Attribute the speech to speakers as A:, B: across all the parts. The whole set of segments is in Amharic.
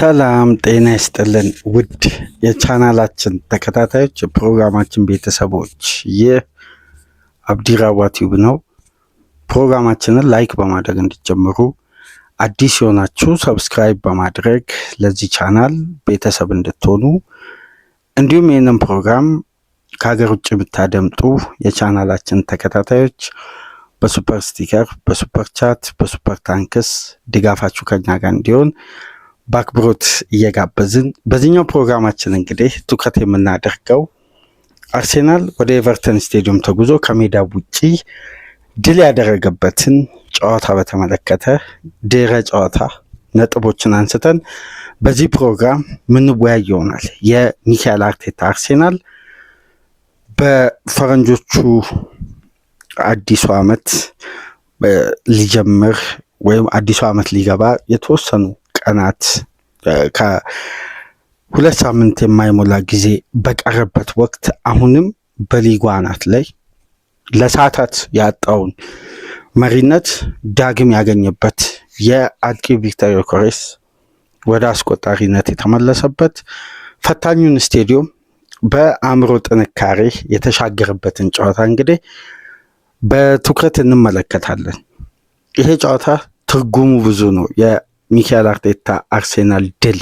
A: ሰላም ጤና ይስጥልን ውድ የቻናላችን ተከታታዮች የፕሮግራማችን ቤተሰቦች፣ ይህ አብዲራዋ ቲዩብ ነው። ፕሮግራማችንን ላይክ በማድረግ እንዲጀምሩ፣ አዲስ የሆናችሁ ሰብስክራይብ በማድረግ ለዚህ ቻናል ቤተሰብ እንድትሆኑ፣ እንዲሁም ይህንን ፕሮግራም ከሀገር ውጭ ብታደምጡ የቻናላችን ተከታታዮች በሱፐር ስቲከር፣ በሱፐር ቻት፣ በሱፐር ታንክስ ድጋፋችሁ ከኛ ጋር እንዲሆን በአክብሮት እየጋበዝን በዚህኛው ፕሮግራማችን እንግዲህ ትኩረት የምናደርገው አርሴናል ወደ ኤቨርተን ስቴዲየም ተጉዞ ከሜዳ ውጪ ድል ያደረገበትን ጨዋታ በተመለከተ ድረ ጨዋታ ነጥቦችን አንስተን በዚህ ፕሮግራም ምንወያይ ይሆናል። የሚካኤል አርቴታ አርሴናል በፈረንጆቹ አዲሱ ዓመት ሊጀምር ወይም አዲሱ ዓመት ሊገባ የተወሰኑ ቀናት ከሁለት ሳምንት የማይሞላ ጊዜ በቀረበት ወቅት አሁንም በሊጉ አናት ላይ ለሰዓታት ያጣውን መሪነት ዳግም ያገኘበት የአጥቂ ቪክተር ዮኬሬስ ወደ አስቆጣሪነት የተመለሰበት ፈታኙን ስቴዲየም በአእምሮ ጥንካሬ የተሻገረበትን ጨዋታ እንግዲህ በትኩረት እንመለከታለን። ይሄ ጨዋታ ትርጉሙ ብዙ ነው። የሚካኤል አርቴታ አርሴናል ድል።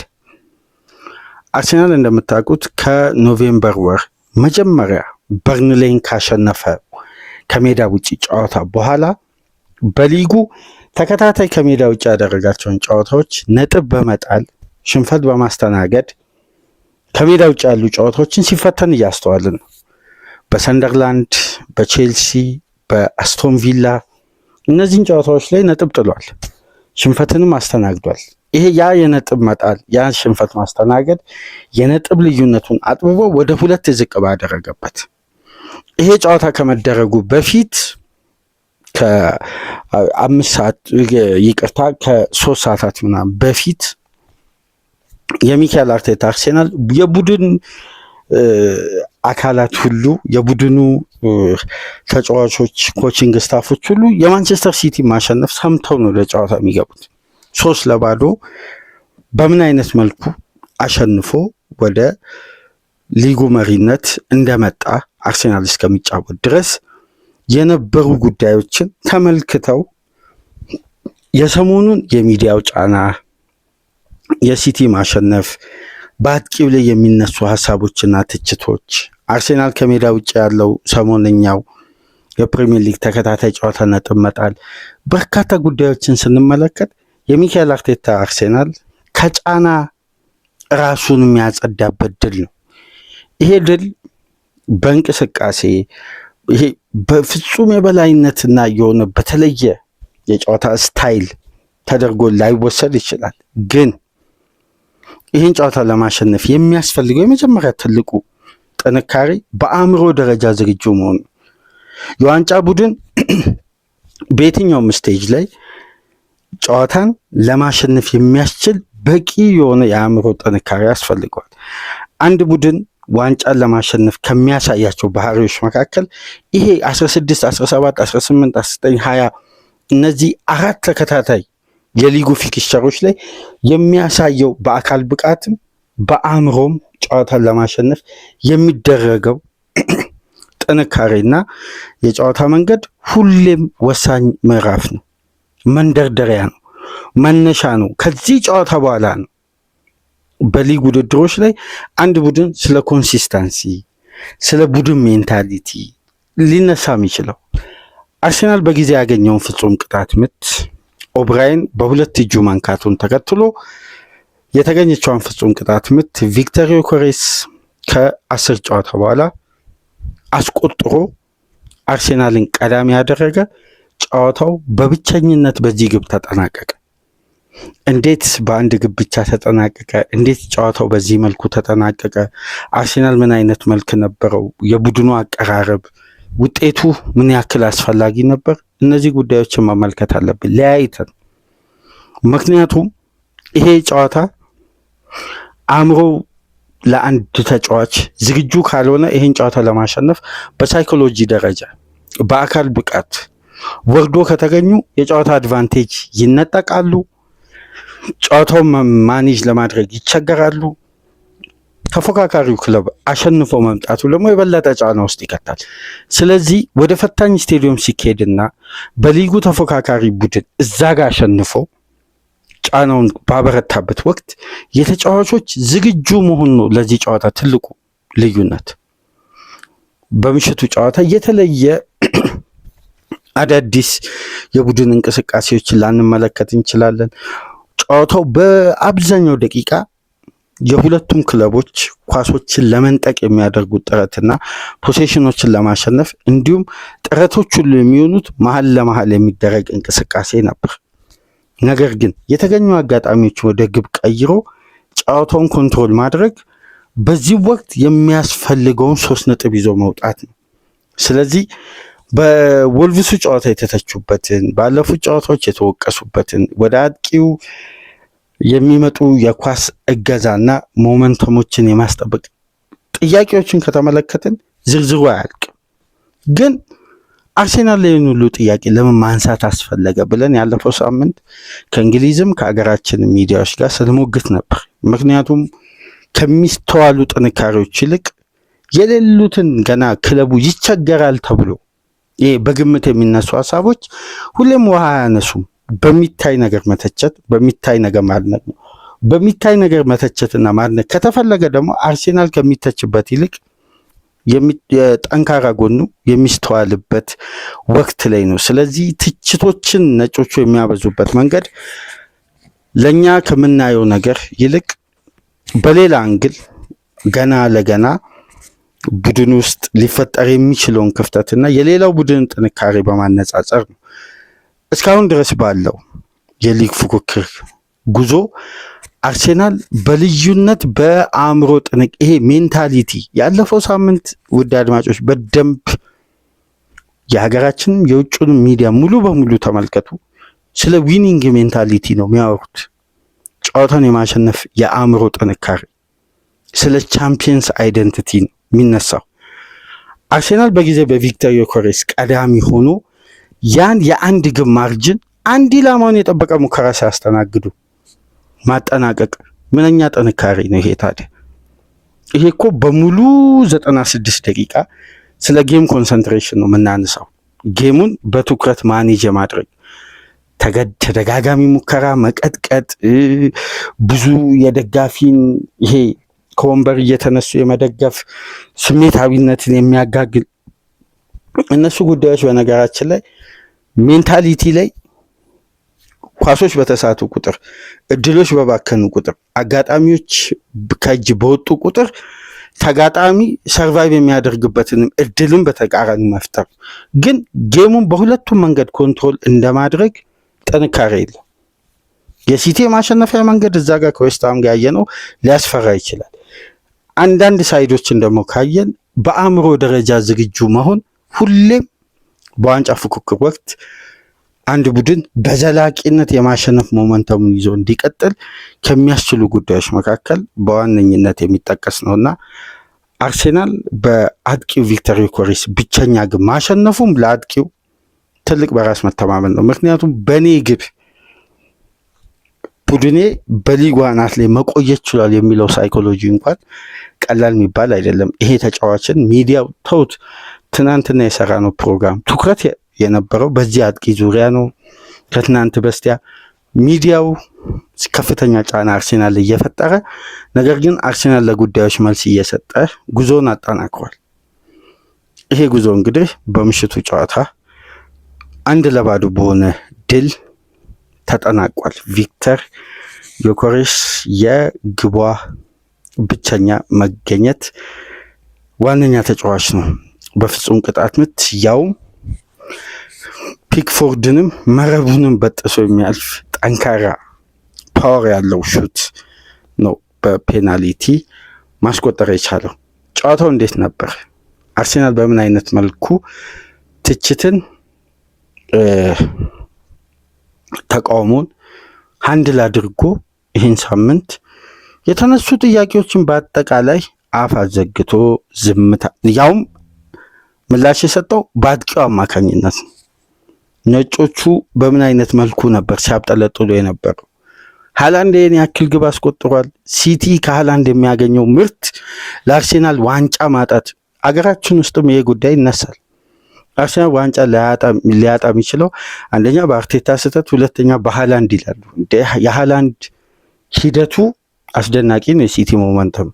A: አርሴናል እንደምታውቁት ከኖቬምበር ወር መጀመሪያ በርንሌይን ካሸነፈ ከሜዳ ውጭ ጨዋታ በኋላ በሊጉ ተከታታይ ከሜዳ ውጭ ያደረጋቸውን ጨዋታዎች ነጥብ በመጣል ሽንፈት በማስተናገድ ከሜዳ ውጭ ያሉ ጨዋታዎችን ሲፈተን እያስተዋልን ነው። በሰንደርላንድ፣ በቼልሲ፣ በአስቶን ቪላ እነዚህን ጨዋታዎች ላይ ነጥብ ጥሏል። ሽንፈትንም አስተናግዷል። ይሄ የነጥብ መጣል ሽንፈት ማስተናገድ የነጥብ ልዩነቱን አጥብቦ ወደ 2 ዝቅ ባደረገበት ይሄ ጨዋታ ከመደረጉ በፊት ከ3 ሰዓታት ምናምን በፊት የሚካኤል አርቴታ አርሴናል የቡድን አካላት ሁሉ የቡድኑ ተጫዋቾች፣ ኮቺንግ ስታፎች ሁሉ የማንቸስተር ሲቲ ማሸነፍ ሰምተው ነው ለጨዋታ የሚገቡት። 3-0 በምን አይነት መልኩ አሸንፎ ወደ ሊጉ መሪነት እንደመጣ አርሴናል እስከሚጫወት ድረስ የነበሩ ጉዳዮችን ተመልክተው የሰሞኑን የሚዲያው ጫና፣ የሲቲ ማሸነፍ፣ በአጥቂው ላይ የሚነሱ ሀሳቦችና ትችቶች፣ አርሴናል ከሜዳ ውጭ ያለው ሰሞነኛው የፕሪሚየር ሊግ ተከታታይ ጨዋታ ነጥብ መጣል፣ በርካታ ጉዳዮችን ስንመለከት የሚካኤል አርቴታ አርሴናል ከጫና ራሱን የሚያጸዳበት ድል ነው። ይሄ ድል በእንቅስቃሴ ይሄ በፍጹም የበላይነትና የሆነ በተለየ የጨዋታ ስታይል ተደርጎ ላይወሰድ ይችላል። ግን ይህን ጨዋታ ለማሸነፍ የሚያስፈልገው የመጀመሪያ ትልቁ ጥንካሬ በአእምሮ ደረጃ ዝግጁ መሆኑ። የዋንጫ ቡድን በየትኛውም ስቴጅ ላይ ጨዋታን ለማሸነፍ የሚያስችል በቂ የሆነ የአእምሮ ጥንካሬ ያስፈልገዋል። አንድ ቡድን ዋንጫን ለማሸነፍ ከሚያሳያቸው ባህሪዎች መካከል ይሄ 16፣ 17፣ 18፣ 19፣ 20 እነዚህ 4 ተከታታይ የሊጉ ፊክስቸሮች ላይ የሚያሳየው በአካል ብቃትም በአእምሮም ጨዋታን ለማሸነፍ የሚደረገው ጥንካሬና የጨዋታ መንገድ ሁሌም ወሳኝ ምዕራፍ ነው፣ መንደርደሪያ ነው፣ መነሻ ነው። ከዚህ ጨዋታ በኋላ ነው በሊግ ውድድሮች ላይ አንድ ቡድን ስለ ኮንሲስተንሲ፣ ስለ ቡድን ሜንታሊቲ ሊነሳ የሚችለው። አርሴናል በጊዜ ያገኘውን ፍጹም ቅጣት ምት ኦብራይን በ2 እጁ መንካቱን ተከትሎ የተገኘችውን ፍጹም ቅጣት ምት ቪክተር ዮኬሬስ ከ10 ጨዋታ በኋላ አስቆጥሮ አርሴናልን ቀዳሚ ያደረገ። ጨዋታው በብቸኝነት በዚህ ግብ ተጠናቀቀ። እንዴት በአንድ ግብ ብቻ ተጠናቀቀ? እንዴት ጨዋታው በዚህ መልኩ ተጠናቀቀ? አርሴናል ምን አይነት መልክ ነበረው? የቡድኑ አቀራረብ፣ ውጤቱ ምን ያክል አስፈላጊ ነበር? እነዚህ ጉዳዮችን መመልከት አለብን ለያይተን። ምክንያቱም ይሄ ጨዋታ አእምሮ ለአንድ ተጫዋች ዝግጁ ካልሆነ ይሄን ጨዋታ ለማሸነፍ በሳይኮሎጂ ደረጃ በአካል ብቃት ወርዶ ከተገኙ የጨዋታ አድቫንቴጅ ይነጠቃሉ። ጨዋታውን ማኔጅ ለማድረግ ይቸገራሉ። ተፎካካሪው ክለብ አሸንፎ መምጣቱ ደግሞ የበለጠ ጫና ውስጥ ይከታል። ስለዚህ ወደ ፈታኝ ስቴዲየም ሲካሄድና በሊጉ ተፎካካሪ ቡድን እዛ ጋር አሸንፎ ጫናውን ባበረታበት ወቅት የተጫዋቾች ዝግጁ መሆን ነው ለዚህ ጨዋታ ትልቁ ልዩነት። በምሽቱ ጨዋታ የተለየ አዳዲስ የቡድን እንቅስቃሴዎችን ላንመለከት እንችላለን። ጨዋታው በአብዛኛው ደቂቃ የሁለቱም ክለቦች ኳሶችን ለመንጠቅ የሚያደርጉት ጥረትና ፖሴሽኖችን ለማሸነፍ እንዲሁም ጥረቶች ሁሉ የሚሆኑት መሀል ለመሀል የሚደረግ እንቅስቃሴ ነበር። ነገር ግን የተገኙ አጋጣሚዎች ወደ ግብ ቀይሮ ጨዋታውን ኮንትሮል ማድረግ በዚህ ወቅት የሚያስፈልገውን 3 ነጥብ ይዞ መውጣት ነው። ስለዚህ በወልቭሱ ጨዋታ የተተቹበትን ባለፉት ጨዋታዎች የተወቀሱበትን ወደ አጥቂው የሚመጡ የኳስ እገዛና ሞመንተሞችን የማስጠበቅ ጥያቄዎችን ከተመለከትን ዝርዝሩ አያልቅም። ግን አርሴናል ላይ ሁሉ ጥያቄ ለምን ማንሳት አስፈለገ ብለን ያለፈው ሳምንት ከእንግሊዝም ከሀገራችን ሚዲያዎች ጋር ስንሞግት ነበር። ምክንያቱም ከሚስተዋሉ ጥንካሬዎች ይልቅ የሌሉትን ገና ክለቡ ይቸገራል ተብሎ ይሄ በግምት የሚነሱ ሀሳቦች ሁሌም ውሃ አያነሱም። በሚታይ ነገር መተቸት፣ በሚታይ ነገር ማድነቅ ነው። በሚታይ ነገር መተቸትና ማድነቅ ከተፈለገ ደግሞ አርሴናል ከሚተችበት ይልቅ የጠንካራ ጎኑ የሚስተዋልበት ወቅት ላይ ነው። ስለዚህ ትችቶችን ነጮቹ የሚያበዙበት መንገድ ለኛ ከምናየው ነገር ይልቅ በሌላ አንግል ገና ለገና ቡድን ውስጥ ሊፈጠር የሚችለውን ክፍተትና የሌላው ቡድን ጥንካሬ በማነጻጸር ነው። እስካሁን ድረስ ባለው የሊግ ፉክክር ጉዞ አርሴናል በልዩነት በአእምሮ ይሄ ሜንታሊቲ ያለፈው ሳምንት ውድ አድማጮች በደንብ የሀገራችንም የውጭንም ሚዲያ ሙሉ በሙሉ ተመልከቱ። ስለ ዊኒንግ ሜንታሊቲ ነው የሚያወሩት። ጨዋታን የማሸነፍ የአእምሮ ጥንካሬ፣ ስለ ቻምፒየንስ አይደንቲቲ ነው የሚነሳው። አርሴናል በጊዜ በቪክተር ዮኬሬስ ቀዳሚ ሆኖ ያን የአንድ ግብ ማርጅን አንድ ኢላማውን የጠበቀ ሙከራ ሲያስተናግዱ ማጠናቀቅ ምንኛ ጥንካሬ ነው ይሄ! ታዲያ ይሄ እኮ በሙሉ 96 ደቂቃ ስለ ጌም ኮንሰንትሬሽን ነው የምናነሳው። ጌሙን በትኩረት ማኔጅ ማድረግ፣ ተደጋጋሚ ሙከራ መቀጥቀጥ፣ ብዙ የደጋፊን ይሄ ከወንበር እየተነሱ የመደገፍ ስሜታዊነትን የሚያጋግል እነሱ ጉዳዮች በነገራችን ላይ ሜንታሊቲ ላይ ኳሶች በተሳቱ ቁጥር፣ እድሎች በባከኑ ቁጥር፣ አጋጣሚዎች ከእጅ በወጡ ቁጥር ተጋጣሚ ሰርቫይቭ የሚያደርግበትንም እድልን በተቃራኒ መፍጠር። ግን ጌሙን በሁለቱም መንገድ ኮንትሮል እንደማድረግ ጥንካሬ የለም። የሲቲ ማሸነፊያ መንገድ እዛ ጋር ከዌስትሃም ጋር ያየነው ሊያስፈራ ይችላል። አንዳንድ ሳይዶችን ደግሞ ካየን በአእምሮ ደረጃ ዝግጁ መሆን ሁሌም በዋንጫ ፉክክር ወቅት አንድ ቡድን በዘላቂነት የማሸነፍ ሞመንተሙን ይዞ እንዲቀጥል ከሚያስችሉ ጉዳዮች መካከል በዋነኝነት የሚጠቀስ ነውና አርሴናል በአጥቂው ቪክተር ዮኬሬስ ብቸኛ ግብ ማሸነፉም ለአጥቂው ትልቅ በራስ መተማመን ነው። ምክንያቱም በኔ ግብ ቡድኔ በሊጉ አናት ላይ መቆየት ችሏል የሚለው ሳይኮሎጂ እንኳን ቀላል የሚባል አይደለም። ይሄ ተጫዋችን ሚዲያው ተውት፣ ትናንትና የሰራ ነው ፕሮግራም ትኩረት የነበረው በዚህ አጥቂ ዙሪያ ነው። ከትናንት በስቲያ ሚዲያው ከፍተኛ ጫና አርሴናል እየፈጠረ ነገር ግን አርሴናል ለጉዳዮች መልስ እየሰጠ ጉዞውን አጠናክሯል። ይሄ ጉዞ እንግዲህ በምሽቱ ጨዋታ 1-0 በሆነ ድል ተጠናቋል። ቪክተር ዮኬሬስ የግቧ ብቸኛ መገኘት ዋነኛ ተጫዋች ነው። በፍጹም ቅጣት ምት ያውም ፒክፎርድንም መረቡንም በጥሶ የሚያልፍ ጠንካራ ፓወር ያለው ሹት ነው በፔናልቲ ማስቆጠር የቻለው። ጨዋታው እንዴት ነበር? አርሴናል በምን አይነት መልኩ ትችትን ተቃውሞን ሃንድል አድርጎ ይህን ሳምንት የተነሱ ጥያቄዎችን በአጠቃላይ አፍ አዘግቶ ዝምታ ያውም ምላሽ የሰጠው በአጥቂው አማካኝነት ነው። ነጮቹ በምን አይነት መልኩ ነበር ሲያብጠለጥሉ የነበረው? ሃላንድ ይህን ያክል ግብ አስቆጥሯል። ሲቲ ከሃላንድ የሚያገኘው ምርት ለአርሴናል ዋንጫ ማጣት፣ አገራችን ውስጥም ይሄ ጉዳይ ይነሳል። አርሴናል ዋንጫ ሊያጣ የሚችለው አንደኛ በአርቴታ ስህተት፣ ሁለተኛ በሃላንድ ይላሉ። የሃላንድ ሂደቱ አስደናቂ ነው። የሲቲ ሞመንተም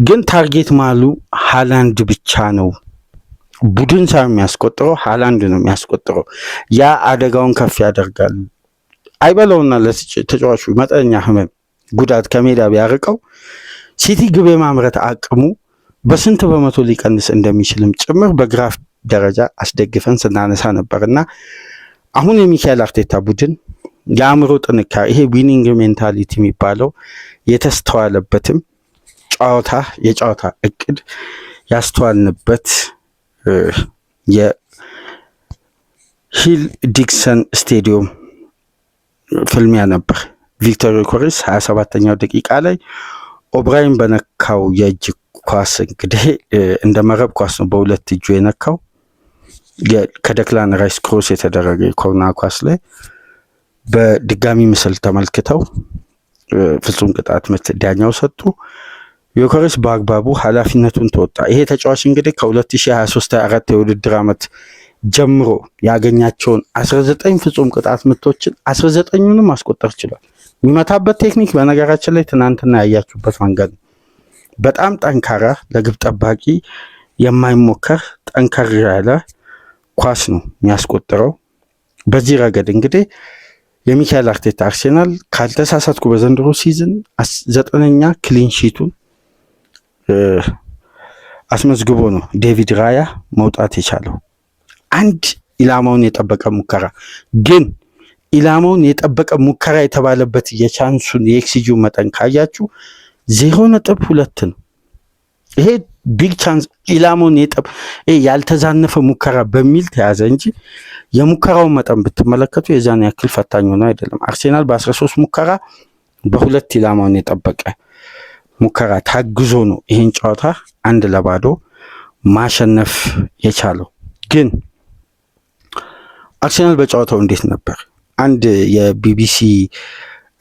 A: ግን ታርጌት ማሉ ሃላንድ ብቻ ነው። ቡድን ሳይሆን የሚያስቆጥረው ሃላንድ ነው የሚያስቆጥረው። ያ አደጋውን ከፍ ያደርጋል። አይበለውና ለተጫዋቹ መጠነኛ ህመም ጉዳት ከሜዳ ቢያርቀው ሲቲ ግብ የማምረት አቅሙ በስንት በመቶ ሊቀንስ እንደሚችልም ጭምር በግራፍ ደረጃ አስደግፈን ስናነሳ ነበርና አሁን የሚካኤል አርቴታ ቡድን የአእምሮ ጥንካሬ ይሄ ዊኒንግ ሜንታሊቲ የሚባለው የተስተዋለበትም የጨዋታ እቅድ ያስተዋልንበት የሂል ዲክሰን ስቴዲየም ፍልሚያ ነበር። ቪክቶር ዮኬሬስ 27ኛው ደቂቃ ላይ ኦብራይን በነካው የእጅ ኳስ እንግዲህ እንደ መረብ ኳስ ነው በሁለት እጁ የነካው ከደክላን ራይስ ክሮስ የተደረገ ኮርና ኳስ ላይ በድጋሚ ምስል ተመልክተው ፍጹም ቅጣት ምት ዳኛው ሰጡ። ዮኬሬስ በአግባቡ ኃላፊነቱን ተወጣ። ይሄ ተጫዋች እንግዲህ ከ2023/24 የውድድር ዓመት ጀምሮ ያገኛቸውን 19 ፍጹም ቅጣት ምቶችን 19ኙንም ማስቆጠር ችሏል። የሚመታበት ቴክኒክ በነገራችን ላይ ትናንትና ያያችሁበት መንገድ ነው። በጣም ጠንካራ ለግብ ጠባቂ የማይሞከር ጠንከር ያለ ኳስ ነው የሚያስቆጥረው። በዚህ ረገድ እንግዲህ የሚካኤል አርቴታ አርሴናል ካልተሳሳትኩ በዘንድሮ ሲዝን 9ኛ ክሊን ሺቱን አስመዝግቦ ነው ዴቪድ ራያ መውጣት የቻለው። አንድ ኢላማውን የጠበቀ ሙከራ ግን ኢላማውን የጠበቀ ሙከራ የተባለበት የቻንሱን የኤክስጂው መጠን ካያችሁ 0.2 ነው። ይሄ ቢግ ቻንስ ኢላማውን ያልተዛነፈ ሙከራ በሚል ተያዘ እንጂ የሙከራውን መጠን ብትመለከቱ የዛን ያክል ፈታኝ ሆኖ አይደለም። አርሴናል በ13 ሙከራ በሁለት ኢላማውን የጠበቀ ሙከራ ታግዞ ነው ይሄን ጨዋታ 1-0 ማሸነፍ የቻለው። ግን አርሴናል በጨዋታው እንዴት ነበር? አንድ የቢቢሲ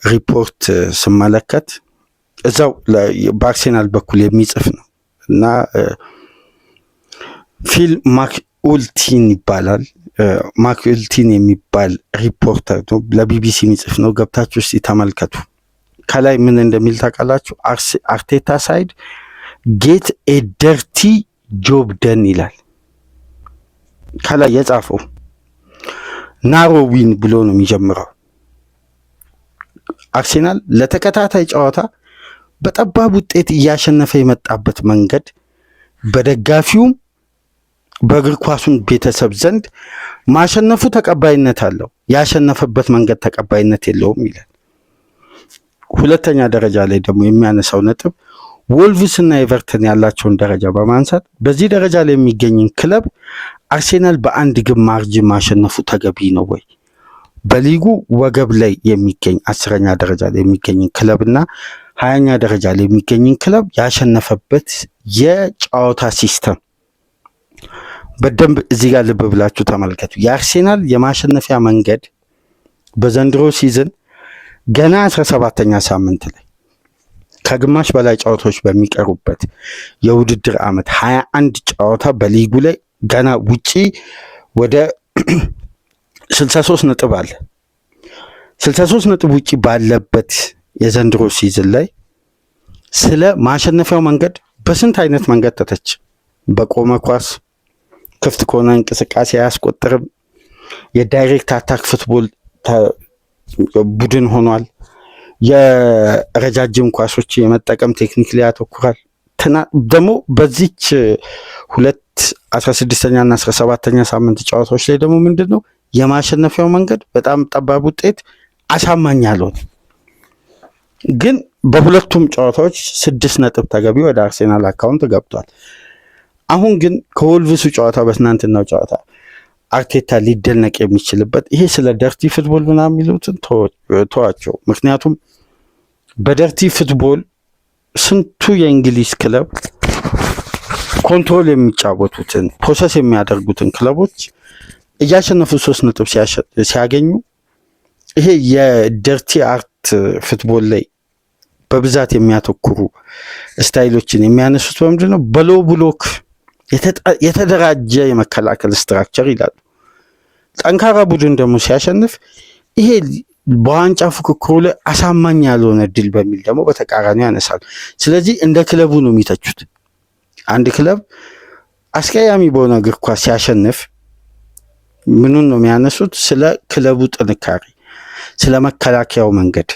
A: ሪፖርት ስመለከት እዛው በአርሴናል በኩል የሚጽፍ ነው እና ፊል ማክኡልቲን ይባላል። ማክኡልቲን የሚባል ሪፖርተር ነው፣ ለቢቢሲ የሚጽፍ ነው። ገብታችሁ እስቲ ተመልከቱ። ከላይ ምን እንደሚል ታውቃላችሁ? አርቴታ ሳይድ ጌት ኤ ደርቲ ጆብ ደን ይላል። ከላይ የጻፈው ናሮ ዊን ብሎ ነው የሚጀምረው። አርሴናል ለተከታታይ ጨዋታ በጠባብ ውጤት እያሸነፈ የመጣበት መንገድ በደጋፊውም በእግር ኳሱን ቤተሰብ ዘንድ ማሸነፉ ተቀባይነት አለው፣ ያሸነፈበት መንገድ ተቀባይነት የለውም ይላል። ሁለተኛ ደረጃ ላይ ደግሞ የሚያነሳው ነጥብ ወልቭስ እና ኤቨርተን ያላቸውን ደረጃ በማንሳት በዚህ ደረጃ ላይ የሚገኝን ክለብ አርሴናል በአንድ ግብ ማርጅን ማሸነፉ ተገቢ ነው ወይ? በሊጉ ወገብ ላይ የሚገኝ 10ኛ ደረጃ ላይ የሚገኝን ክለብና 20ኛ ደረጃ ላይ የሚገኝን ክለብ ያሸነፈበት የጨዋታ ሲስተም በደንብ እዚህ ጋር ልብ ብላችሁ ተመልከቱ። የአርሴናል የማሸነፊያ መንገድ በዘንድሮ ሲዝን ገና 17ኛ ሳምንት ላይ ከግማሽ በላይ ጨዋታዎች በሚቀሩበት የውድድር ዓመት 21 ጨዋታ በሊጉ ላይ ገና ውጪ ወደ 63 ነጥብ አለ። 63 ነጥብ ውጪ ባለበት የዘንድሮ ሲዝን ላይ ስለ ማሸነፊያው መንገድ በስንት አይነት መንገድ ተተች። በቆመ ኳስ፣ ክፍት ከሆነ እንቅስቃሴ አያስቆጥርም፣ የዳይሬክት አታክ ፉትቦል ቡድን ሆኗል፣ የረጃጅም ኳሶች የመጠቀም ቴክኒክ ላይ ያተኩራል። ደግሞ በዚች 16ኛ እና 17ኛ ሳምንት ጨዋታዎች ላይ ደግሞ ምንድነው የማሸነፊያው መንገድ በጣም ጠባብ ውጤት አሳማኝ ያልሆነ ግን በሁለቱም ጨዋታዎች 6 ነጥብ ተገቢ ወደ አርሴናል አካውንት ገብቷል። አሁን ግን ከወልቭሱ ጨዋታ በትናንትናው ጨዋታ አርቴታ ሊደነቅ የሚችልበት ይሄ ስለ ደርቲ ፉትቦል ምናምን የሚሉትን ተዋቸው። ምክንያቱም በደርቲ ፉትቦል ስንቱ የእንግሊዝ ክለብ ኮንትሮል የሚጫወቱትን ፕሮሰስ የሚያደርጉትን ክለቦች እያሸነፉ 3 ነጥብ ሲያገኙ ይሄ የደርቲ አርት ፉትቦል ላይ በብዛት የሚያተኩሩ ስታይሎችን የሚያነሱት በምንድን ነው? በሎ ብሎክ የተደራጀ የመከላከል ስትራክቸር ይላሉ። ጠንካራ ቡድን ደግሞ ሲያሸንፍ ይሄ በዋንጫ ፉክክሩ ላይ አሳማኝ ያልሆነ ድል በሚል ደግሞ በተቃራኒ ያነሳሉ። ስለዚህ እንደ ክለቡ ነው የሚተቹት። አንድ ክለብ አስቀያሚ በሆነ እግር ኳስ ሲያሸንፍ ምኑን ነው የሚያነሱት? ስለ ክለቡ ጥንካሬ፣ ስለ መከላከያው መንገድ፣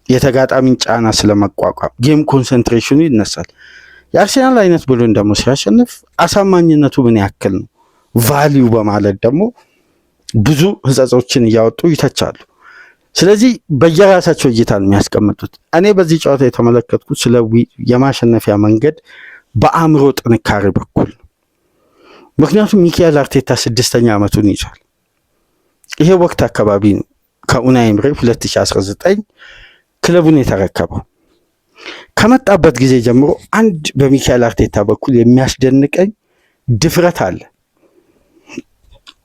A: የተጋጣሚን ጫና ስለመቋቋም፣ ጌም ኮንሰንትሬሽኑ ይነሳል። የአርሴናል አይነት ቡድን ደግሞ ሲያሸንፍ አሳማኝነቱ ምን ያክል ነው ቫሊዩ በማለት ደግሞ ብዙ ህጸጾችን እያወጡ ይተቻሉ። ስለዚህ በየራሳቸው እይታ ነው የሚያስቀምጡት። እኔ በዚህ ጨዋታ የተመለከትኩት ስለ የማሸነፊያ መንገድ በአእምሮ ጥንካሬ በኩል ነው። ምክንያቱም ሚካኤል አርቴታ 6ኛ ዓመቱን ይዟል። ይሄ ወቅት አካባቢ ነው ከኡናይ ኤምሬ 2019 ክለቡን የተረከበው። ከመጣበት ጊዜ ጀምሮ አንድ በሚካኤል አርቴታ በኩል የሚያስደንቀኝ ድፍረት አለ።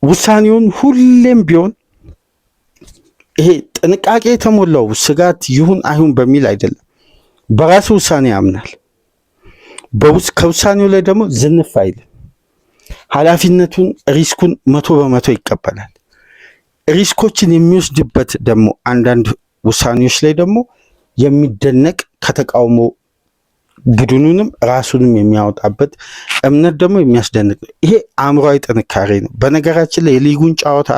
A: ውሳኔውን ሁሌም ቢሆን ይሄ ጥንቃቄ የተሞላው ስጋት ይሁን አይሁን በሚል አይደለም፣ በራሱ ውሳኔ ያምናል። ከውሳኔው ላይ ደግሞ ዝንፍ አይልም። ኃላፊነቱን ሪስኩን 100% ይቀበላል። ሪስኮችን የሚወስድበት ደግሞ አንዳንድ ውሳኔዎች ላይ ደግሞ የሚደነቅ ከተቃውሞ ቡድኑንም ራሱንም የሚያወጣበት እምነት ደግሞ የሚያስደንቅ ነው። ይሄ አእምሯዊ ጥንካሬ ነው። በነገራችን ላይ የሊጉን ጨዋታ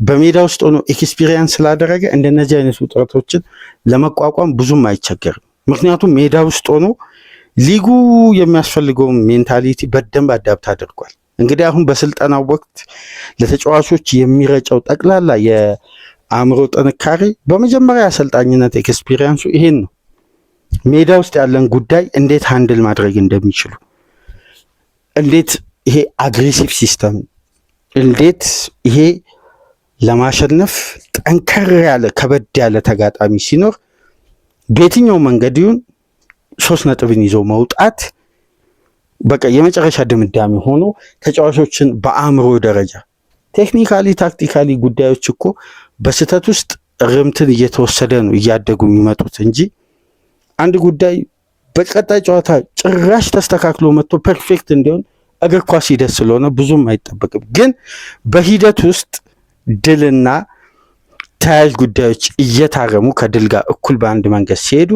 A: በሜዳ ውስጥ ሆኖ ኤክስፒሪየንስ ስላደረገ እንደነዚህ አይነት ውጥረቶችን ለመቋቋም ብዙም አይቸገርም። ምክንያቱም ሜዳ ውስጥ ሆኖ ሊጉ የሚያስፈልገውን ሜንታሊቲ በደንብ አዳፕት አድርጓል። እንግዲህ አሁን በስልጠናው ወቅት ለተጫዋቾች የሚረጨው ጠቅላላ የአእምሮ ጥንካሬ በመጀመሪያ አሰልጣኝነት ኤክስፒሪየንሱ ይሄን ነው። ሜዳ ውስጥ ያለን ጉዳይ እንዴት ሃንድል ማድረግ እንደሚችሉ፣ እንዴት ይሄ አግሬሲቭ ሲስተም፣ እንዴት ይሄ ለማሸነፍ ጠንከር ያለ ከበድ ያለ ተጋጣሚ ሲኖር በየትኛው መንገድ ይሁን 3 ነጥብን ይዞ መውጣት በቃ የመጨረሻ ድምዳሜ ሆኖ ተጫዋቾችን በአእምሮ ደረጃ ቴክኒካሊ ታክቲካሊ ጉዳዮች እኮ በስህተት ውስጥ ርምትን እየተወሰደ ነው እያደጉ የሚመጡት እንጂ አንድ ጉዳይ በቀጣይ ጨዋታ ጭራሽ ተስተካክሎ መጥቶ ፐርፌክት እንዲሆን እግር ኳስ ሂደት ስለሆነ ብዙም አይጠበቅም። ግን በሂደት ውስጥ ድልና ተያያዥ ጉዳዮች እየታረሙ ከድል ጋር እኩል በአንድ መንገድ ሲሄዱ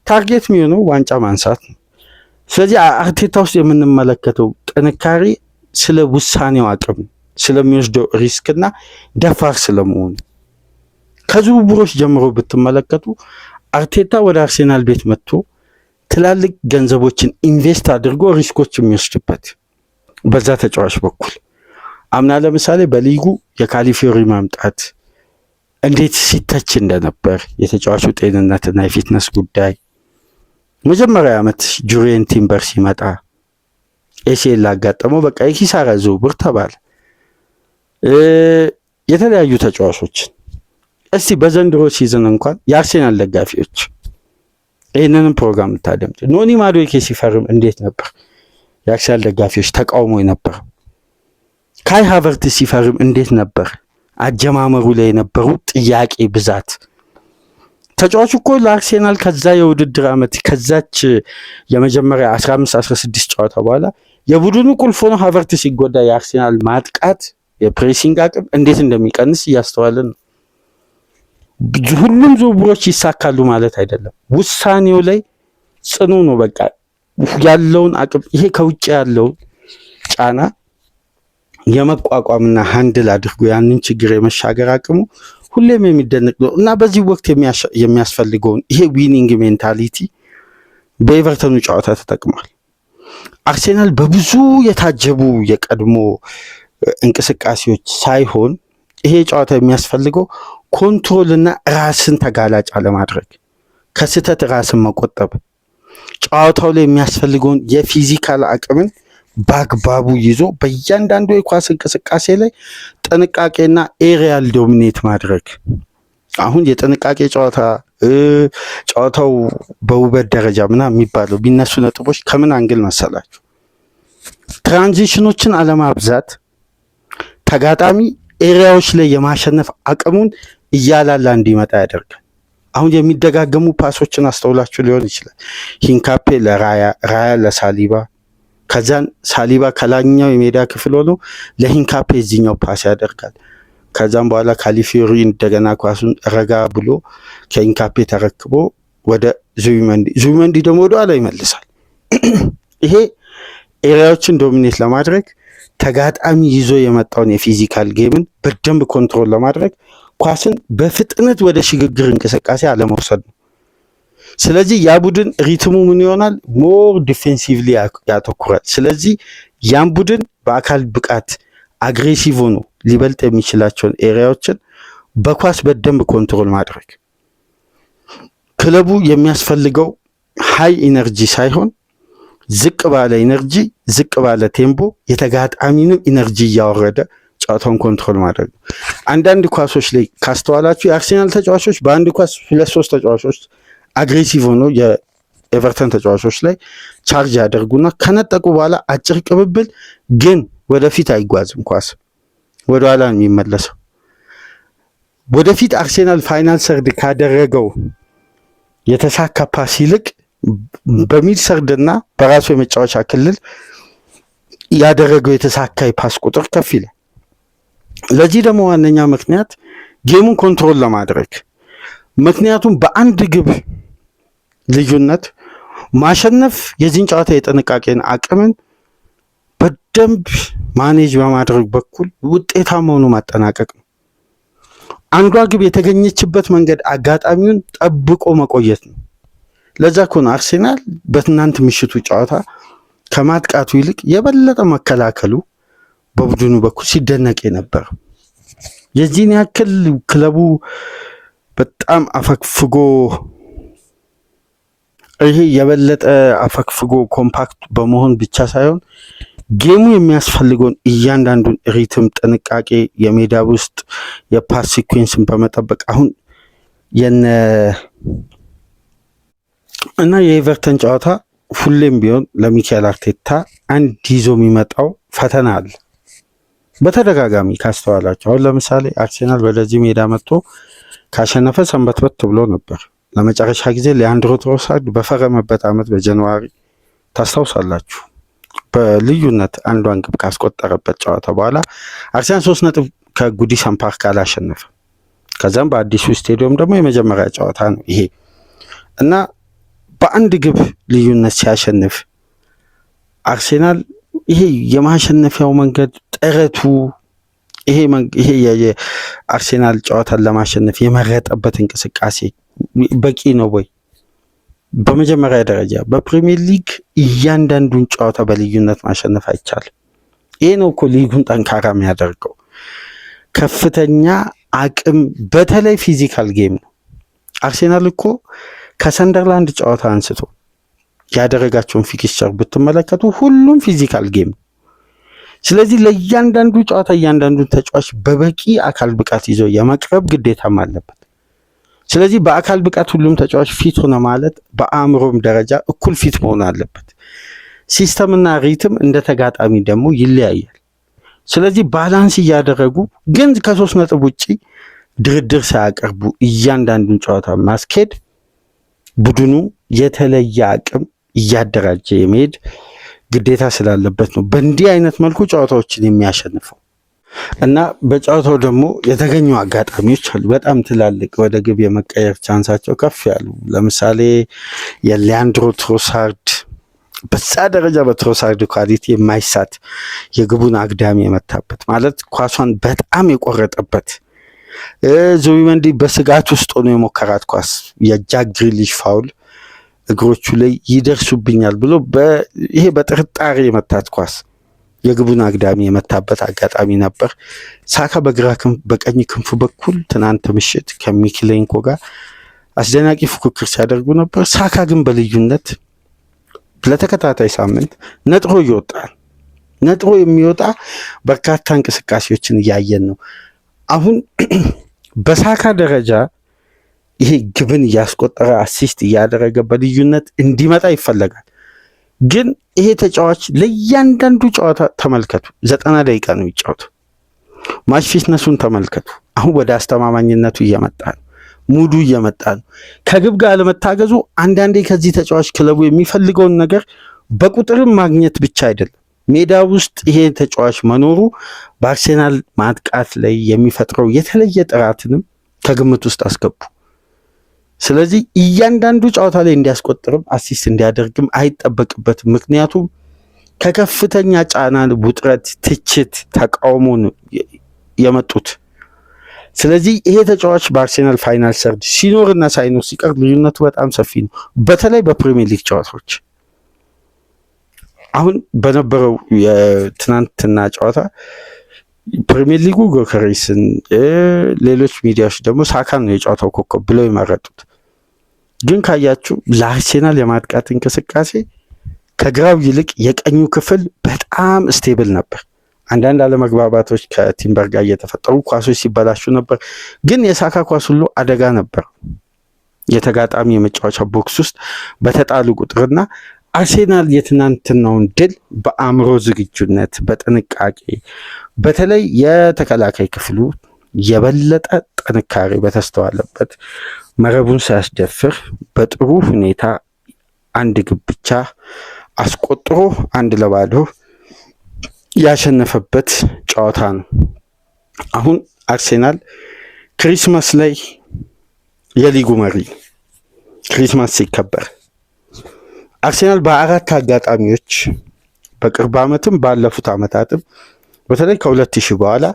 A: ታርጌት የሚሆነው ዋንጫ ማንሳት ነው። ስለዚህ አርቴታ ውስጥ የምንመለከተው ጥንካሬ ስለ ውሳኔው አቅም፣ ስለሚወስደው ሪስክና ደፋር ስለመሆኑ ከዝውውሮች ጀምሮ ብትመለከቱ አርቴታ ወደ አርሴናል ቤት መጥቶ ትላልቅ ገንዘቦችን ኢንቨስት አድርጎ ሪስኮች የሚወስድበት በዛ ተጫዋች በኩል አምና ለምሳሌ በሊጉ የካሊፊዮሪ ማምጣት እንዴት ሲተች እንደነበር የተጫዋቹ ጤንነትና የፊትነስ ጉዳይ፣ መጀመሪያ ዓመት ጁሪየን ቲምበር ሲመጣ ኤሲኤል ላጋጠመው በቃ የኪሳራ ዝውውር ተባለ። የተለያዩ ተጫዋቾችን እስቲ በዘንድሮ ሲዝን እንኳን የአርሴናል ደጋፊዎች ይህንንም ፕሮግራም ታደምጡ፣ ኖኒ ማዱዌኬ ሲፈርም እንዴት ነበር የአርሴናል ደጋፊዎች ተቃውሞ ነበር? ካይ ሃቨርት ሲፈርም እንዴት ነበር አጀማመሩ ላይ የነበሩ ጥያቄ ብዛት? ተጫዋቹ እኮ ለአርሴናል ከዛ የውድድር ዓመት ከዛች የመጀመሪያ 15-16 ጨዋታ በኋላ የቡድኑ ቁልፍ ሆኖ ሃቨርት ሲጎዳ የአርሴናል ማጥቃት የፕሬሲንግ አቅም እንዴት እንደሚቀንስ እያስተዋልን ነው። ሁሉም ዝውውሮች ይሳካሉ ማለት አይደለም። ውሳኔው ላይ ጽኑ ነው። በቃ ያለውን አቅም ይሄ ከውጭ ያለውን ጫና የመቋቋምና ሃንድል አድርጎ ያንን ችግር የመሻገር አቅሙ ሁሌም የሚደነቅ ነው እና በዚህ ወቅት የሚያስፈልገውን ይሄ ዊኒንግ ሜንታሊቲ በኤቨርተኑ ጨዋታ ተጠቅሟል። አርሴናል በብዙ የታጀቡ የቀድሞ እንቅስቃሴዎች ሳይሆን ይሄ ጨዋታ የሚያስፈልገው ኮንትሮልና ራስን ተጋላጭ አለማድረግ፣ ከስህተት ራስን መቆጠብ፣ ጨዋታው ላይ የሚያስፈልገውን የፊዚካል አቅምን በአግባቡ ይዞ በእያንዳንዱ የኳስ እንቅስቃሴ ላይ ጥንቃቄና ኤሪያል ዶሚኔት ማድረግ። አሁን የጥንቃቄ ጨዋታው በውበት ደረጃ ምናምን የሚባለው ቢነሱ ነጥቦች ከምን አንግል መሰላችሁ? ትራንዚሽኖችን አለማብዛት፣ ተጋጣሚ ኤሪያዎች ላይ የማሸነፍ አቅሙን እያላላ እንዲመጣ ያደርጋል። አሁን የሚደጋገሙ ፓሶችን አስተውላችሁ ሊሆን ይችላል። ሂንካፔ ለራያ፣ ራያ ለሳሊባ፣ ከዛን ሳሊባ ከላኛው የሜዳ ክፍል ሆኖ ለሂንካፔ እዚኛው ፓስ ያደርጋል። ከዛም በኋላ ካሊፊዮሪ እንደገና ኳሱን ረጋ ብሎ ከሂንካፔ ተረክቦ ወደ ዙቢመንዲ ደግሞ ወደ ኋላ ይመልሳል። ይሄ ኤሪያዎችን ዶሚኔት ለማድረግ ተጋጣሚ ይዞ የመጣውን የፊዚካል ጌምን በደንብ ኮንትሮል ለማድረግ ኳስን በፍጥነት ወደ ሽግግር እንቅስቃሴ አለመውሰድ ነው። ስለዚህ ያ ቡድን ሪትሙ ምን ይሆናል? ሞር ዲፌንሲቭሊ ያተኩራል። ስለዚህ ያን ቡድን በአካል ብቃት አግሬሲቭ ሆኖ ሊበልጥ የሚችላቸውን ኤሪያዎችን በኳስ በደንብ ኮንትሮል ማድረግ። ክለቡ የሚያስፈልገው ሃይ ኢነርጂ ሳይሆን ዝቅ ባለ ኢነርጂ፣ ዝቅ ባለ ቴምፖ የተጋጣሚንም ኢነርጂ እያወረደ ጨዋታውን ኮንትሮል ማድረግ ነው። አንዳንድ ኳሶች ላይ ካስተዋላችሁ የአርሴናል ተጫዋቾች በአንድ ኳስ 2-3 ተጫዋቾች አግሬሲቭ ሆኖ የኤቨርተን ተጫዋቾች ላይ ቻርጅ ያደርጉና ከነጠቁ በኋላ አጭር ቅብብል ግን ወደፊት አይጓዝም። ኳስ ወደ ኋላ ነው የሚመለሰው። ወደፊት አርሴናል ፋይናል ሰርድ ካደረገው የተሳካ ፓስ ይልቅ በሚድ ሰርድና በራሱ የመጫወቻ ክልል ያደረገው የተሳካ የፓስ ቁጥር ከፍ ይላል። ለዚህ ደግሞ ዋነኛ ምክንያት ጌሙን ኮንትሮል ለማድረግ፣ ምክንያቱም በአንድ ግብ ልዩነት ማሸነፍ የዚህን ጨዋታ የጥንቃቄን አቅምን በደንብ ማኔጅ በማድረግ በኩል ውጤታማ ሆኖ ማጠናቀቅ ነው። አንዷ ግብ የተገኘችበት መንገድ አጋጣሚውን ጠብቆ መቆየት ነው። ለዛ እኮ ነው አርሴናል በትናንት ምሽቱ ጨዋታ ከማጥቃቱ ይልቅ የበለጠ መከላከሉ በቡድኑ በኩል ሲደነቅ የነበረ። የዚህን ያክል ክለቡ በጣም አፈግፍጎ ይሄ የበለጠ አፈግፍጎ ኮምፓክት በመሆን ብቻ ሳይሆን ጌሙ የሚያስፈልገውን እያንዳንዱን ሪትም፣ ጥንቃቄ፣ የሜዳ ውስጥ የፓስ ሲኩዌንስን በመጠበቅ አሁን እና የኤቨርተን ጨዋታ ሁሌም ቢሆን ለሚካኤል አርቴታ አንድ ይዞ የሚመጣው ፈተና አለ። በተደጋጋሚ ካስተዋላቸው አሁን ለምሳሌ አርሴናል ወደዚህ ሜዳ መጥቶ ካሸነፈ ሰንበትበት ብሎ ነበር። ለመጨረሻ ጊዜ ሊያንድሮ ትሮሳርድ በፈረመበት ዓመት በጃንዋሪ ታስታውሳላችሁ። በልዩነት አንዷን ግብ ካስቆጠረበት ጨዋታ በኋላ አርሴናል 3 ነጥብ ከጉዲሰን ፓርክ አላሸነፈ። ከዛም በአዲሱ ስቴዲየም ደግሞ የመጀመሪያ ጨዋታ ነው ይሄ እና በአንድ ግብ ልዩነት ሲያሸንፍ አርሴናል ይሄ የማሸነፊያው መንገድ ጥረቱ ይሄ የአርሴናል ጨዋታን ለማሸነፍ የመረጠበት እንቅስቃሴ በቂ ነው ወይ? በመጀመሪያ ደረጃ በፕሪሚየር ሊግ እያንዳንዱን ጨዋታ በልዩነት ማሸነፍ አይቻልም። ይሄ ነው እኮ ሊጉን ጠንካራ የሚያደርገው። ከፍተኛ አቅም በተለይ ፊዚካል ጌም ነው። አርሴናል እኮ ከሰንደርላንድ ጨዋታ አንስቶ ያደረጋቸውን ፊክስቸር ብትመለከቱ ሁሉም ፊዚካል ጌም ነው። ስለዚህ ለእያንዳንዱ ጨዋታ እያንዳንዱን ተጫዋች በበቂ አካል ብቃት ይዞ የመቅረብ ግዴታም አለበት። ስለዚህ በአካል ብቃት ሁሉም ተጫዋች ፊት ሆነ ማለት በአእምሮም ደረጃ እኩል ፊት መሆን አለበት። ሲስተምና ሪትም እንደ ተጋጣሚ ደግሞ ይለያያል። ስለዚህ ባላንስ እያደረጉ ግን ከ3 ነጥብ ውጪ ድርድር ሳያቀርቡ እያንዳንዱን ጨዋታ ማስኬድ ቡድኑ የተለየ አቅም እያደራጀ የመሄድ ግዴታ ስላለበት ነው በእንዲህ አይነት መልኩ ጨዋታዎችን የሚያሸንፈው። እና በጨዋታው ደግሞ የተገኙ አጋጣሚዎች አሉ በጣም ትላልቅ ወደ ግብ የመቀየር ቻንሳቸው ከፍ ያሉ። ለምሳሌ የሊያንድሮ ትሮሳርድ በዛ ደረጃ በትሮሳርድ ኳሊቲ የማይሳት የግቡን አግዳሚ የመታበት ማለት ኳሷን በጣም የቆረጠበት፣ ዙቢመንዲ በስጋት ውስጥ ሆኖ የሞከራት ኳስ የጃክ ግሪሊሽ ፋውል እግሮቹ ላይ ይደርሱብኛል ብሎ ይሄ በጥርጣሬ የመታት ኳስ የግቡን አግዳሚ የመታበት አጋጣሚ ነበር። ሳካ በቀኝ ክንፉ በኩል ትናንት ምሽት ከሚክሌንኮ ጋር አስደናቂ ፉክክር ሲያደርጉ ነበር። ሳካ ግን በልዩነት ለተከታታይ ሳምንት ነጥሮ ይወጣል። ነጥሮ የሚወጣ በርካታ እንቅስቃሴዎችን እያየን ነው። አሁን በሳካ ደረጃ ይሄ ግብን እያስቆጠረ አሲስት እያደረገ በልዩነት እንዲመጣ ይፈለጋል። ግን ይሄ ተጫዋች ለእያንዳንዱ ጨዋታ ተመልከቱ 90 ደቂቃ ነው የሚጫወተው። ማች ፊትነሱን ተመልከቱ። አሁን ወደ አስተማማኝነቱ እየመጣ ነው። ሙዱ እየመጣ ነው። ከግብ ጋር ለመታገዙ አንዳንዴ ከዚህ ተጫዋች ክለቡ የሚፈልገውን ነገር በቁጥርም ማግኘት ብቻ አይደለም፣ ሜዳ ውስጥ ይሄ ተጫዋች መኖሩ በአርሴናል ማጥቃት ላይ የሚፈጥረው የተለየ ጥራትንም ከግምት ውስጥ አስገቡ። ስለዚህ እያንዳንዱ ጨዋታ ላይ እንዲያስቆጥርም አሲስት እንዲያደርግም አይጠበቅበትም። ምክንያቱም ከከፍተኛ ጫና፣ ውጥረት፣ ትችት፣ ተቃውሞ የመጡት። ስለዚህ ይሄ ተጫዋች በአርሴናል ፋይናል ሰርድ ሲኖርና ሳይኖር ሲቀር ልዩነቱ በጣም ሰፊ ነው። በተለይ በፕሪሚየር ሊግ ጨዋታዎች አሁን በነበረው የትናንትና ጨዋታ ፕሪሚየር ሊጉ ጎከሬስን፣ ሌሎች ሚዲያዎች ደግሞ ሳካን ነው የጨዋታው ኮከብ ብለው የመረጡት። ግን ካያችሁ ለአርሴናል የማጥቃት እንቅስቃሴ ከግራው ይልቅ የቀኙ ክፍል በጣም ስቴብል ነበር። አንዳንድ አለመግባባቶች ከቲምበር ጋር እየተፈጠሩ ኳሶች ሲበላሹ ነበር። ግን የሳካ ኳስ ሁሉ አደጋ ነበር። የተጋጣሚ የመጫወቻ ቦክስ ውስጥ በተጣሉ ቁጥርና አርሴናል የትናንትናውን ድል በአእምሮ ዝግጁነት፣ በጥንቃቄ በተለይ የተከላካይ ክፍሉ የበለጠ ጥንካሬ በተስተዋለበት መረቡን ሳያስደፍር በጥሩ ሁኔታ አንድ ግብ ብቻ አስቆጥሮ 1-0 ያሸነፈበት ጨዋታ ነው። አሁን አርሴናል ክሪስማስ ላይ የሊጉ መሪ ክሪስማስ ሲከበር አርሴናል በአራት አጋጣሚዎች በቅርብ ዓመትም ባለፉት ዓመታትም በተለይ ከ2000 በኋላ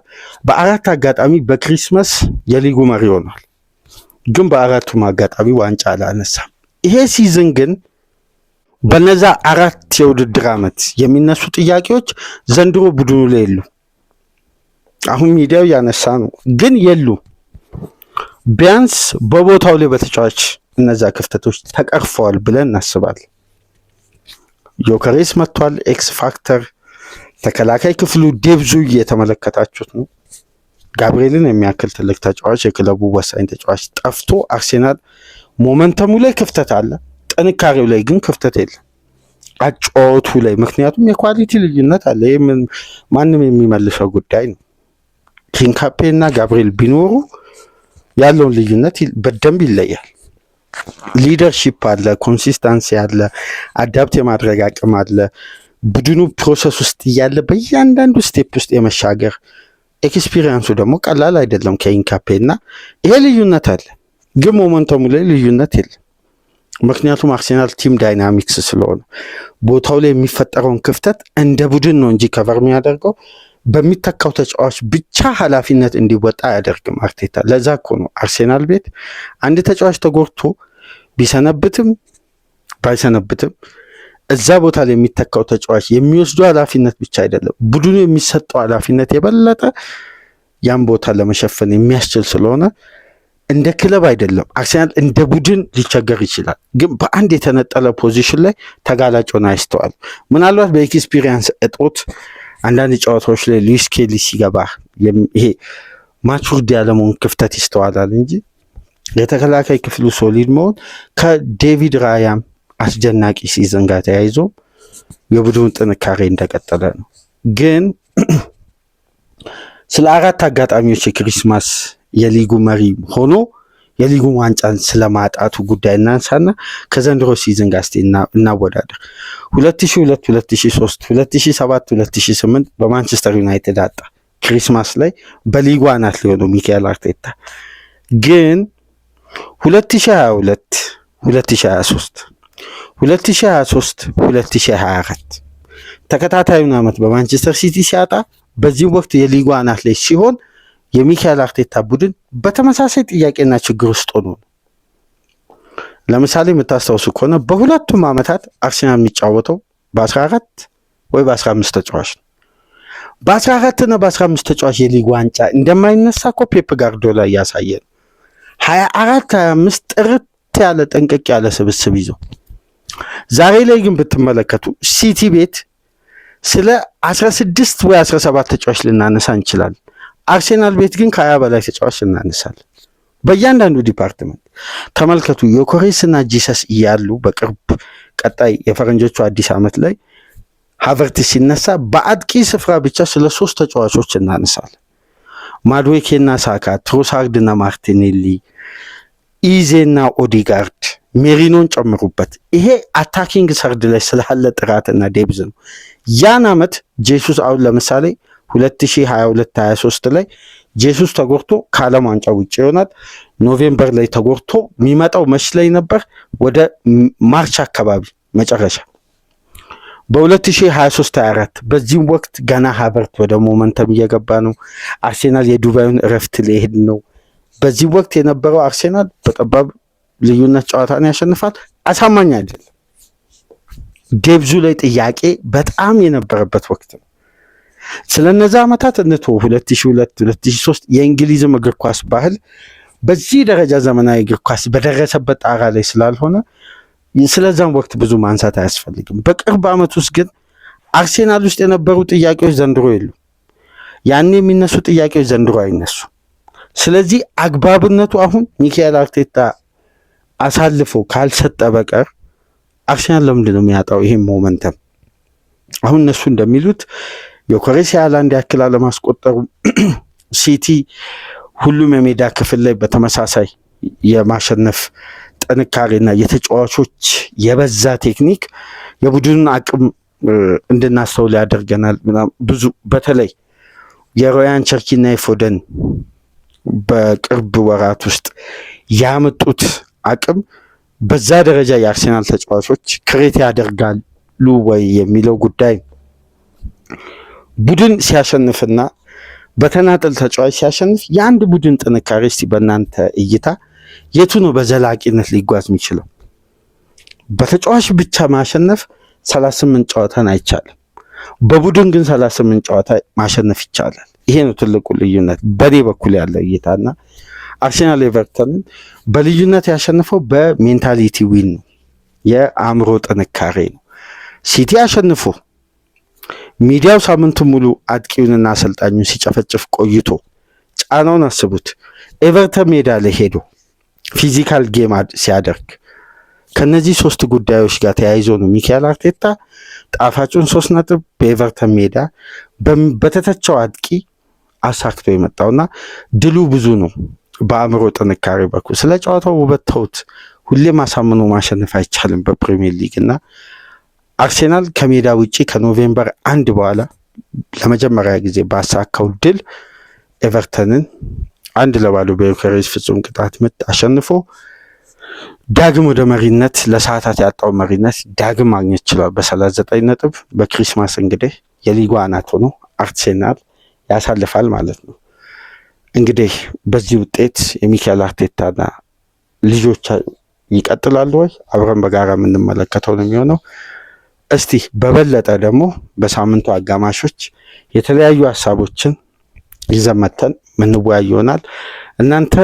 A: በአራት አጋጣሚ በክሪስማስ የሊጉ መሪ ሆኗል። ግን በአራቱም አጋጣሚ ዋንጫ አላነሳም። ይሄ ሲዝን ግን በነዛ አራት የውድድር ዓመት የሚነሱ ጥያቄዎች ዘንድሮ ቡድኑ ላይ የሉ። አሁን ሚዲያው ያነሳ ነው፣ ግን የሉ። ቢያንስ በቦታው ላይ በተጫዋች እነዛ ክፍተቶች ተቀርፈዋል ብለን እናስባለን። ዮከሬስ መጥቷል። ኤክስ ፋክተር ተከላካይ ክፍሉ ዴብዙ እየተመለከታችሁት ነው። ጋብርኤልን የሚያክል ትልቅ ተጫዋች፣ የክለቡ ወሳኝ ተጫዋች ጠፍቶ አርሴናል ሞመንተሙ ላይ ክፍተት አለ፣ ጥንካሬው ላይ ግን ክፍተት የለም። አጫወቱ ላይ ምክንያቱም የኳሊቲ ልዩነት አለ። ይህ ማንም የሚመልሰው ጉዳይ ነው። ኪንካፔ እና ጋብርኤል ቢኖሩ ያለውን ልዩነት በደንብ ይለያል። ሊደርሺፕ አለ፣ ኮንሲስታንሲ አለ፣ አዳፕት የማድረግ አቅም አለ። ቡድኑ ፕሮሰስ ውስጥ እያለ በእያንዳንዱ ስቴፕ ውስጥ የመሻገር ኤክስፒሪየንሱ ደግሞ ቀላል አይደለም ከኢንካፔ እና ይሄ ልዩነት አለ። ግን ሞመንተሙ ላይ ልዩነት የለም። ምክንያቱም አርሴናል ቲም ዳይናሚክስ ስለሆነ ቦታው ላይ የሚፈጠረውን ክፍተት እንደ ቡድን ነው እንጂ ከቨር የሚያደርገው በሚተካው ተጫዋች ብቻ ኃላፊነት እንዲወጣ አያደርግም አርቴታ። ለዛ እኮ ነው አርሴናል ቤት አንድ ተጫዋች ተጎድቶ ቢሰነብትም ባይሰነብትም እዛ ቦታ ላይ የሚተካው ተጫዋች የሚወስዱ ኃላፊነት ብቻ አይደለም፣ ቡድኑ የሚሰጠው ኃላፊነት የበለጠ ያን ቦታ ለመሸፈን የሚያስችል ስለሆነ እንደ ክለብ አይደለም። አርሴናል እንደ ቡድን ሊቸገር ይችላል፣ ግን በአንድ የተነጠለ ፖዚሽን ላይ ተጋላጭ ሆነ አይስተዋል። ምናልባት በኤክስፒሪየንስ እጦት አንዳንድ ጨዋታዎች ላይ ሉዊስ ኬሊ ሲገባ ይሄ ማቹርድ ያለመሆን ክፍተት ይስተዋላል እንጂ የተከላካይ ክፍሉ ሶሊድ መሆን ከዴቪድ ራያም አስደናቂ ሲዝን ጋር ተያይዞ የቡድኑ ጥንካሬ እንደቀጠለ ነው። ግን ስለ አራት አጋጣሚዎች የክሪስማስ የሊጉ መሪ ሆኖ የሊጉ ዋንጫን ስለማጣቱ ጉዳይ እናንሳና ከዘንድሮ ሲዝን ጋር እስቲ እናወዳደር። 2002፣ 2003፣ 2007፣ 2008 በማንቸስተር ዩናይትድ አጣ። ክሪስማስ ላይ በሊጉ አናት ሊሆነው ሚካኤል አርቴታ ግን 2022፣ 2023፣ 2023፣ 2024 ተከታታዩን ዓመት በማንቸስተር ሲቲ ሲያጣ በዚህ ወቅት የሊጉ አናት ላይ ሲሆን የሚካኤል አርቴታ ቡድን በተመሳሳይ ጥያቄና ችግር ውስጥ ሆኖ ነው። ለምሳሌ የምታስታውሱ ከሆነ በሁለቱም ዓመታት አርሴናል የሚጫወተው በ14 ወይ በ15 ተጫዋች ነው። በ14 እና በ15 ተጫዋች የሊጉ ዋንጫ እንደማይነሳ እኮ ፔፕ ጋርዲዮላ እያሳየ ነው። 24 25 ጥርት ያለ ጠንቀቅ ያለ ስብስብ ይዞ ዛሬ ላይ ግን ብትመለከቱ ሲቲ ቤት ስለ 16 ወይ 17 ተጫዋች ልናነሳ እንችላለን። አርሴናል ቤት ግን ከ20 በላይ ተጫዋች እናነሳለን። በእያንዳንዱ ዲፓርትመንት ተመልከቱ። ዮከሬስ እና ጂሰስ እያሉ በቅርብ ቀጣይ የፈረንጆቹ አዲስ ዓመት ላይ ሃቨርትዝ ሲነሳ በአጥቂ ስፍራ ብቻ ስለ 3 ተጫዋቾች እናነሳለን። ማድዌኬና ሳካ፣ ትሮሳርድና ማርቲኔሊ፣ ኢዜና ኦዲጋርድ፣ ሜሪኖን ጨምሩበት። ይሄ አታኪንግ ሰርድ ላይ ስላለ ጥራትና ዴብዝ ነው። ያን አመት ጄሱስ አሁን ለምሳሌ 2022-23 ላይ ጄሱስ ተጎድቶ ከዓለም ዋንጫ ውጭ ይሆናል። ኖቬምበር ላይ ተጎድቶ የሚመጣው መች ላይ ነበር? ወደ ማርች አካባቢ መጨረሻ በ2023-24 በዚህም ወቅት ገና ሀቨርት ወደ ሞመንተም እየገባ ነው። አርሴናል የዱባዩን እረፍት ሊሄድ ነው። በዚህ ወቅት የነበረው አርሴናል በጠባብ ልዩነት ጨዋታን ያሸንፋል። አሳማኝ አይደለም። ዴብዙ ላይ ጥያቄ በጣም የነበረበት ወቅት ነው። ስለነዛ ዓመታት እንቶ 2002-2003 የእንግሊዝም እግር ኳስ ባህል በዚህ ደረጃ ዘመናዊ እግር ኳስ በደረሰበት ጣራ ላይ ስላልሆነ ስለዛም ወቅት ብዙ ማንሳት አያስፈልግም። በቅርብ ዓመት ውስጥ ግን አርሴናል ውስጥ የነበሩ ጥያቄዎች ዘንድሮ የሉ። ያኔ የሚነሱ ጥያቄዎች ዘንድሮ አይነሱ። ስለዚህ አግባብነቱ አሁን ሚካኤል አርቴታ አሳልፎ ካልሰጠ በቀር አርሴናል ለምንድን ነው የሚያጣው ይሄን ሞመንተም? አሁን እነሱ እንደሚሉት ዮኬሬስ ሃላንድ ያክል አለማስቆጠሩ፣ ሲቲ ሁሉም የሜዳ ክፍል ላይ በተመሳሳይ የማሸነፍ ጥንካሬና የተጫዋቾች የበዛ ቴክኒክ የቡድኑን አቅም እንድናስተውል ያደርገናል። ብዙ በተለይ የሮያን ቸርኪና የፎደን በቅርብ ወራት ውስጥ ያመጡት አቅም በዛ ደረጃ የአርሴናል ተጫዋቾች ክሬት ያደርጋሉ ወይ የሚለው ጉዳይ ቡድን ሲያሸንፍና በተናጠል ተጫዋች ሲያሸንፍ የአንድ ቡድን ጥንካሬ እስቲ በእናንተ እይታ የቱ ነው በዘላቂነት ሊጓዝ የሚችለው? በተጫዋች ብቻ ማሸነፍ 38 ጨዋታን አይቻልም። በቡድን ግን 38 ጨዋታ ማሸነፍ ይቻላል። ይሄ ነው ትልቁ ልዩነት በኔ በኩል ያለ እይታና አርሴናል ኤቨርተንን በልዩነት ያሸነፈው በሜንታሊቲ ዊን ነው፣ የአእምሮ ጥንካሬ ነው። ሲቲ አሸንፎ ሚዲያው ሳምንቱ ሙሉ አጥቂውንና አሰልጣኙን ሲጨፈጭፍ ቆይቶ ጫናውን አስቡት። ኤቨርተን ሜዳ ላይ ሄዶ ፊዚካል ጌም ሲያደርግ ከነዚህ ሶስት ጉዳዮች ጋር ተያይዞ ነው ሚካኤል አርቴታ ጣፋጩን 3 ነጥብ በኤቨርተን ሜዳ በተተቸው አጥቂ አሳክቶ የመጣውና ድሉ ብዙ ነው። በአእምሮ ጥንካሬ በኩል ስለ ጨዋታው ውበት ተውት። ሁሌም አሳምኖ ማሸነፍ አይቻልም በፕሪሚየር ሊግ እና አርሴናል ከሜዳ ውጪ ከኖቬምበር 1 በኋላ ለመጀመሪያ ጊዜ ባሳካው ድል ኤቨርተንን 1-0 በዩኬሬስ ፍጹም ቅጣት ምት አሸንፎ ዳግም ወደ መሪነት ለሰዓታት ያጣው መሪነት ዳግም ማግኘት ችሏል በ39 ነጥብ። በክሪስማስ እንግዲህ የሊጉ አናት ሆኖ አርሴናል ያሳልፋል ማለት ነው። እንግዲህ በዚህ ውጤት የሚካኤል አርቴታና ልጆች ይቀጥላሉ ወይ? አብረን በጋራ የምንመለከተው ነው የሚሆነው። እስቲ በበለጠ ደግሞ በሳምንቱ አጋማሾች የተለያዩ ሀሳቦችን ይዘን መተን ምንወያይ ይሆናል። እናንተ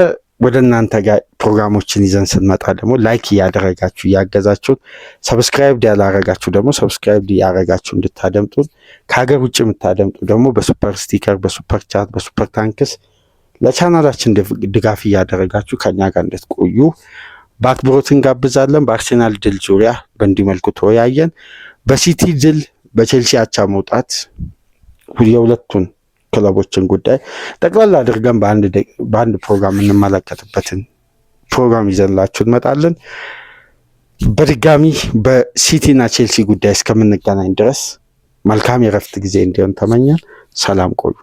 A: ወደ እናንተ ጋር ፕሮግራሞችን ይዘን ስንመጣ ደግሞ ላይክ እያደረጋችሁ እያገዛችሁን፣ ሰብስክራይብ ያላረጋችሁ ደግሞ ሰብስክራይብ ያረጋችሁ እንድታደምጡን፣ ከሀገር ውጭ የምታደምጡ ደግሞ በሱፐር ስቲከር፣ በሱፐር ቻት፣ በሱፐር ታንክስ ለቻናላችን ድጋፍ እያደረጋችሁ ከኛ ጋር እንድትቆዩ በአክብሮት እንጋብዛለን። በአርሴናል ድል ዙሪያ በእንዲህ መልኩ ተወያየን። በሲቲ ድል፣ በቼልሲ አቻ መውጣት የሁለቱን ክለቦችን ጉዳይ ጠቅላላ አድርገን በአንድ ፕሮግራም እንመለከትበትን ፕሮግራም ይዘንላችሁ እንመጣለን። በድጋሚ በሲቲና ቼልሲ ጉዳይ እስከምንገናኝ ድረስ መልካም የረፍት ጊዜ እንዲሆን ተመኘን። ሰላም ቆዩ።